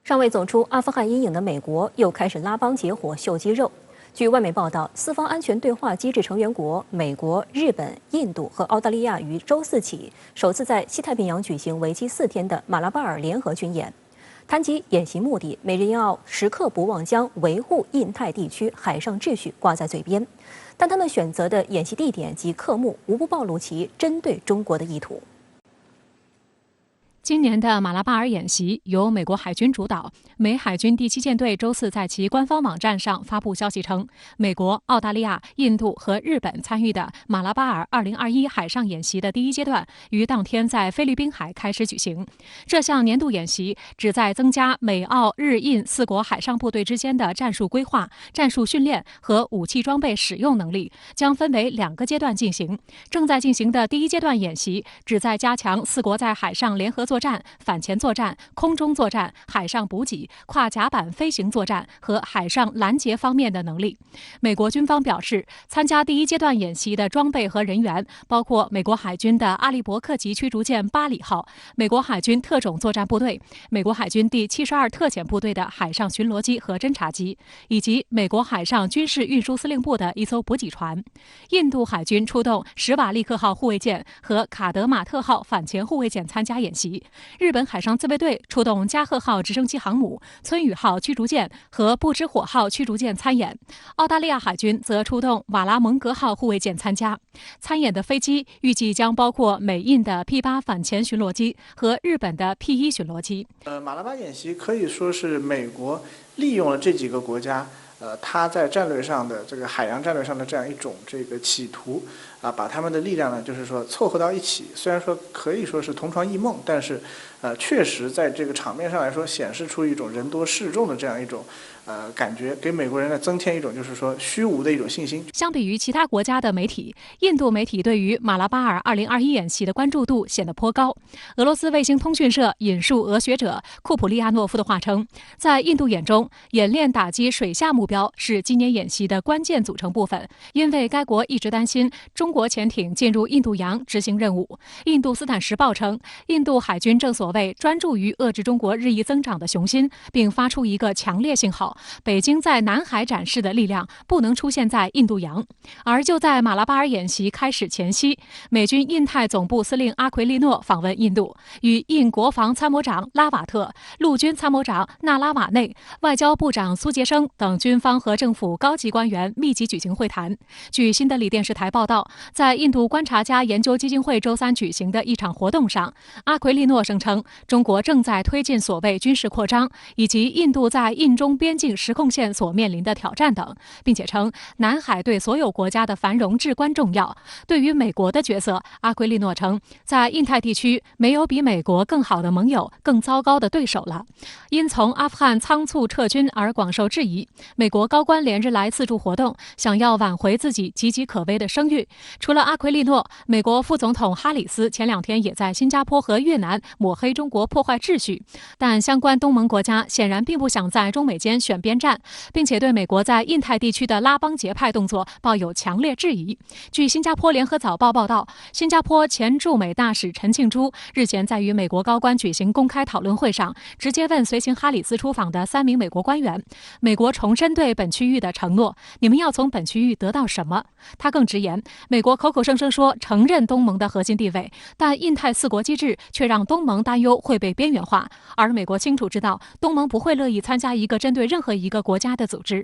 尚未走出阿富汗阴影的美国又开始拉帮结伙秀肌肉。据外媒报道，四方安全对话机制成员国美国、日本、印度和澳大利亚于周四起首次在西太平洋举行为期4天的马拉巴尔联合军演。谈及演习目的，每人要时刻不忘将维护印太地区海上秩序挂在嘴边，但他们选择的演习地点及科目无不暴露其针对中国的意图。今年的马拉巴尔演习由美国海军主导，美海军第7舰队周四在其官方网站上发布消息称，美国、澳大利亚、印度和日本参与的马拉巴尔2021海上演习的第1阶段于当天在菲律宾海开始举行。这项年度演习旨在增加美澳日印4国海上部队之间的战术规划、战术训练和武器装备使用能力，将分为2个阶段进行。正在进行的第1阶段演习旨在加强4国在海上联合作战、反潜作战、空中作战、海上补给、跨甲板飞行作战和海上拦截方面的能力。美国军方表示，参加第1阶段演习的装备和人员包括美国海军的阿利伯克级驱逐舰巴里号、美国海军特种作战部队、美国海军第72特遣部队的海上巡逻机和侦察机，以及美国海上军事运输司令部的1艘补给船。印度海军出动史瓦利克号护卫舰和卡德马特号反潜护卫舰参加演习。日本海上自卫队出动加贺号直升机航母、村宇号驱逐舰和不知火号驱逐舰参演。澳大利亚海军则出动瓦拉蒙格号护卫舰参加。参演的飞机预计将包括美印的 P8 反潜巡逻机和日本的 P1 巡逻机。马拉巴演习可以说是美国利用了这几个国家。他在战略上的这个海洋战略上的这样一种这个企图把他们的力量呢，就是说凑合到一起。虽然说可以说是同床异梦，但是确实在这个场面上来说，显示出一种人多势众的这样一种感觉，给美国人呢增添一种就是说虚无的一种信心。相比于其他国家的媒体，印度媒体对于马拉巴尔2021演习的关注度显得颇高。俄罗斯卫星通讯社引述俄学者库普利亚诺夫的话称，在印度眼中，演练打击水下目标是今年演习的关键组成部分，因为该国一直担心中国潜艇进入印度洋执行任务。印度斯坦时报称，印度海军正所谓专注于遏制中国日益增长的雄心，并发出一个强烈信号：北京在南海展示的力量不能出现在印度洋。而就在马拉巴尔演习开始前夕，美军印太总部司令阿奎利诺访问印度，与印国防参谋长拉瓦特、陆军参谋长纳拉瓦内、外交部长苏杰生等军方和政府高级官员密集举行会谈。据新德里电视台报道，在印度观察家研究基金会周3举行的一场活动上，阿奎利诺声称中国正在推进所谓军事扩张，以及印度在印中边境实控线所面临的挑战等，并且称南海对所有国家的繁荣至关重要。对于美国的角色，阿奎利诺称，在印太地区没有比美国更好的盟友、更糟糕的对手了。因从阿富汗仓促撤军而广受质疑，美国高官连日来四处活动，想要挽回自己岌岌可危的声誉。除了阿奎利诺，美国副总统哈里斯前2天也在新加坡和越南抹黑中国破坏秩序，但相关东盟国家显然并不想在中美间选边站，并且对美国在印太地区的拉帮结派动作抱有强烈质疑。据新加坡联合早报报道，新加坡前驻美大使陈庆珠日前在与美国高官举行公开讨论会上，直接问随行哈里斯出访的3名美国官员，美国重申对本区域的承诺，你们要从本区域得到什么？他更直言，美国口口声声说承认东盟的核心地位，但印太4国机制却让东盟担忧会被边缘化，而美国清楚知道东盟不会乐意参加一个针对任何一个国家的组织。